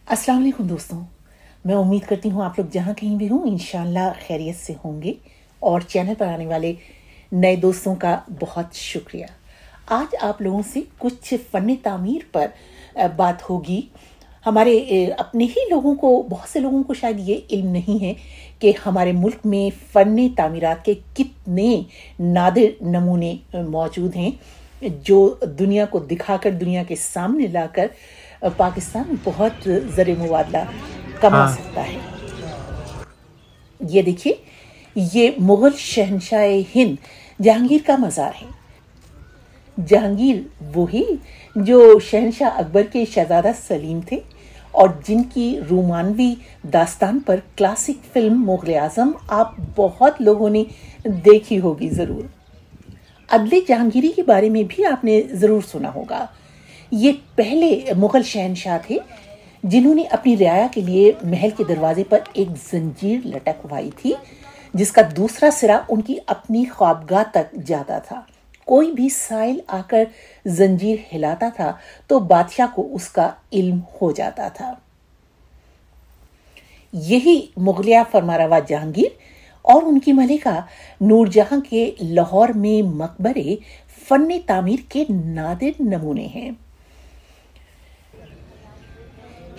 अस्सलाम वालेकुम दोस्तों। मैं उम्मीद करती हूँ आप लोग जहाँ कहीं भी हों इंशाल्लाह खैरियत से होंगे और चैनल पर आने वाले नए दोस्तों का बहुत शुक्रिया। आज आप लोगों से कुछ फ़न तामीर पर बात होगी। हमारे अपने ही लोगों को, बहुत से लोगों को शायद ये इल्म नहीं है कि हमारे मुल्क में फ़न तामीरात के कितने नादिर नमूने मौजूद हैं जो दुनिया को दिखाकर, दुनिया के सामने लाकर पाकिस्तान बहुत ज़र मुबादला कमा सकता है। ये देखिए, ये मुग़ल शहंशाह हिंद जहांगीर का मज़ार है। जहांगीर वही जो शहंशाह अकबर के शहज़ादा सलीम थे और जिनकी रोमानवी दास्तान पर क्लासिक फिल्म मुग़ल आज़म आप बहुत लोगों ने देखी होगी ज़रूर। अदले जहांगीरी के बारे में भी आपने ज़रूर सुना होगा। ये पहले मुग़ल शहंशाह थे जिन्होंने अपनी रियाया के लिए महल के दरवाजे पर एक जंजीर लटकवाई थी जिसका दूसरा सिरा उनकी अपनी ख्वाबगाह तक जाता था। कोई भी साइल आकर जंजीर हिलाता था तो बादशाह को उसका इल्म हो जाता था। यही मुगलिया फरमारवा जहांगीर और उनकी मलिका नूरजहां के लाहौर में मकबरे फ़न तामीर के नादिर नमूने हैं।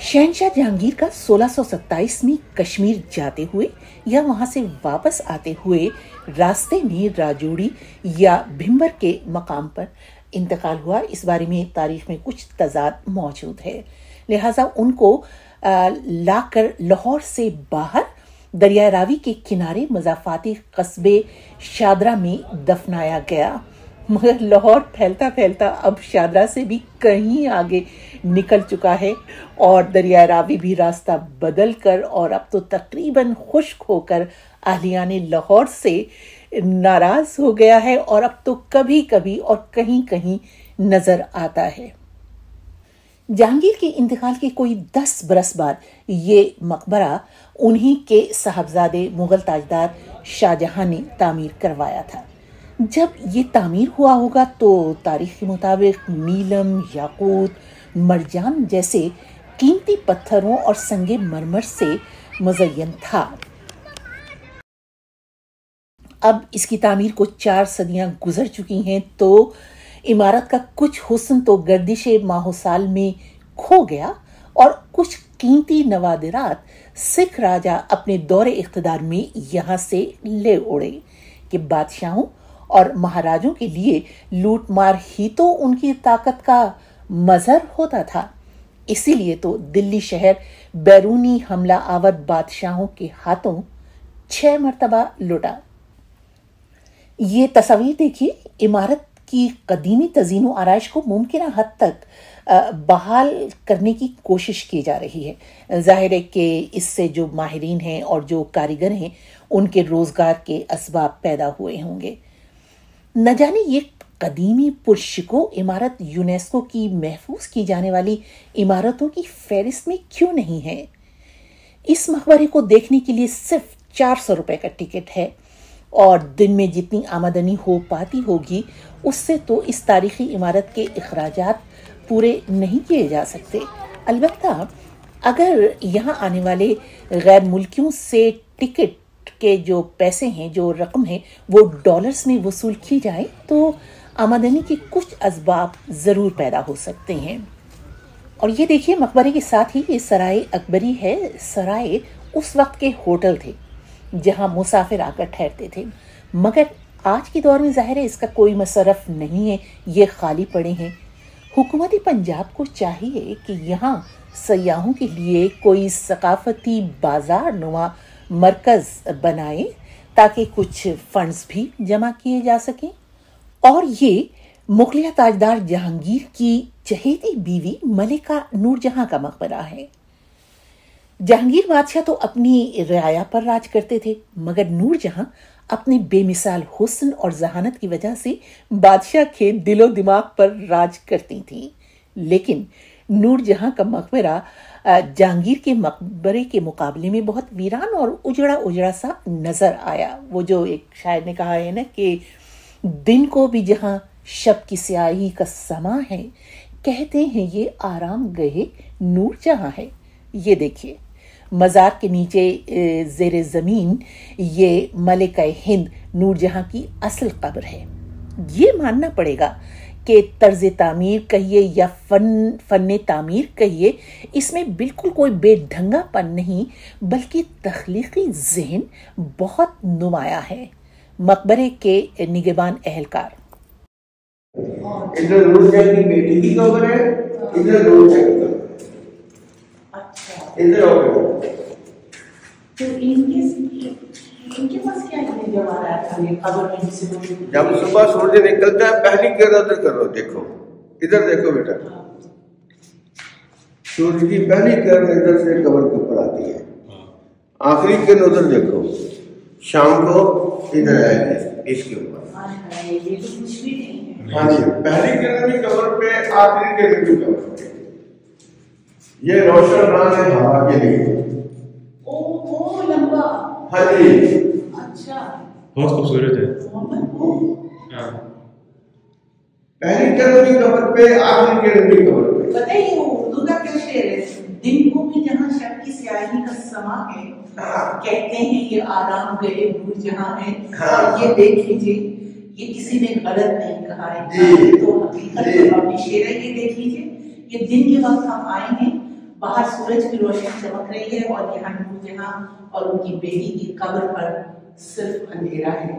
शहंशाह जहांगीर का 1627 में कश्मीर जाते हुए या वहां से वापस आते हुए रास्ते में राजौरी या भिंबर के मकाम पर इंतकाल हुआ। इस बारे में तारीख में कुछ तजाद मौजूद है, लिहाजा उनको लाकर लाहौर से बाहर दरिया रावी के किनारे मज़ाफ़ाती कस्बे शादरा में दफनाया गया। मगर लाहौर फैलता फैलता अब शादरा से भी कहीं आगे निकल चुका है और दरिया रावी भी रास्ता बदल कर और अब तो तकरीबन खुश्क होकर अहलियान लाहौर से नाराज हो गया है और अब तो कभी कभी और कहीं कहीं नजर आता है। जहांगीर के इंतकाल के कोई 10 बरस बाद ये मकबरा उन्हीं के साहबजादे मुगल ताजदार शाहजहां ने तामीर करवाया था। जब ये तामीर हुआ होगा तो तारीख के मुताबिक नीलम, याकूत, मरजान जैसे कीमती पत्थरों और संगे मरमर से मुज़य्यन था। अब इसकी तामीर को 4 सदियां गुजर चुकी हैं तो इमारत का कुछ हुस्न तो गर्दिश माहोसाल में खो गया और कुछ कीमती नवादिरात सिख राजा अपने दौरे इख्तिदार में यहाँ से ले उड़े कि बादशाहों और महाराजों के लिए लूटमार ही तो उनकी ताकत का मजहर होता था। इसीलिए तो दिल्ली शहर बैरूनी हमला आवर बादशाहों के हाथों 6 मरतबा लुटा। ये तस्वीर देखिए, इमारत की कदीमी तज़ीन आराइश को मुमकिन हद तक बहाल करने की कोशिश की जा रही है। जाहिर है कि इससे जो माहिरीन हैं और जो कारीगर हैं उनके रोजगार के असबाब पैदा हुए होंगे। न जाने ये कदीमी पुरशिको इमारत यूनेस्को की महफूज की जाने वाली इमारतों की फहरिस्त में क्यों नहीं है। इस मकबरे को देखने के लिए सिर्फ 400 रुपए का टिकट है और दिन में जितनी आमदनी हो पाती होगी उससे तो इस तारीखी इमारत के अखराजात पूरे नहीं किए जा सकते। अलबत्ता अगर यहाँ आने वाले गैर मुल्कियों से टिकट के जो पैसे हैं, जो रकम है, वो डॉलर्स में वसूल की जाए तो आमदनी के कुछ असबाब ज़रूर पैदा हो सकते हैं। और ये देखिए, मकबरे के साथ ही ये सराय अकबरी है। सराय उस वक्त के होटल थे जहां मुसाफिर आकर ठहरते थे, मगर आज के दौर में जाहिर है इसका कोई मसरफ नहीं है, ये खाली पड़े हैं। हुकूमत पंजाब को चाहिए कि यहाँ सयाहों के लिए कोई सकाफती बाजार नुमा मरकज बनाए ताकि कुछ फंड्स भी जमा किए जा सकें। और ये मुगलिया ताजदार जहांगीर की चहेती बीवी मलिका नूरजहां का मकबरा है। जहांगीर बादशाह तो अपनी रियाया पर राज करते थे, मगर नूरजहां अपने बेमिसाल हुस्न और जहानत की वजह से बादशाह के दिलो दिमाग पर राज करती थी। लेकिन नूरजहां का मकबरा जहांगीर के मकबरे के मुकाबले में बहुत वीरान और उजड़ा उजड़ा सा नजर आया। वो जो एक शायर ने कहा है ना कि दिन को भी जहां शब की स्याही का समा है, कहते हैं ये आराम गहे नूरजहां है। یہ دیکھیے مزار کے نیچے زیر زمین یہ ملکہ ہند نور جہاں کی اصل قبر ہے۔ یہ ماننا پڑے گا کہ طرز تعمیر کہیے یا فن تعمیر کہیے، اس میں بالکل کوئی بے ڈھنگا پن نہیں بلکہ تخلیقی ذہن بہت نمایاں ہے۔ مقبرے کے نگہبان اہلکار ادھر نور جہاں کی بیٹی کی قبر ہے، ادھر نور جہاں کی قبر ہے، ادھر اور تو ان کے پاس کیا ہے جب آ رہا تھا یہ قبر میں جسے جب صبح سورج نکلتا ہے پہلی کرن ادھر کرو، دیکھو ادھر دیکھو بیٹا، سورج کی پہلی کرن ادھر سے قبر کے اوپر آتی ہے، آخری کرن ادھر دیکھو، شام کو ادھر آئے گی اس کے اوپر۔ یہ تو کچھ بھی نہیں ہے۔ ہاں جی، پہلی کرن بھی قبر پہ، آخری کرن بھی قبر پہ۔ یہ روشن رنگ ہے ہوا کے لیے۔ او لمبا، ہاں جی، اچھا، بہت خوبصورت ہے۔ پہلی کرن بھی قبر پہ، آخری کرن بھی قبر پہ۔ پتہ ہی اردو کا کیا شعر ہے، دن کو بھی جہاں شب کی سیاہی کا سما ہے، کہتے ہیں یہ آرام گئے نور جہاں ہے، اور یہ دیکھ لیجیے یہ کسی نے غلط نہیں کہا ہے، تو حقیقت اپنی شعر ہے۔ یہ دیکھ لیجیے یہ دن کے وقت ہم آئے ہیں، باہر سورج کی روشنی چمک رہی ہے اور یہاں نور جہاں اور ان کی بیٹی کی قبر پر صرف اندھیرا ہے۔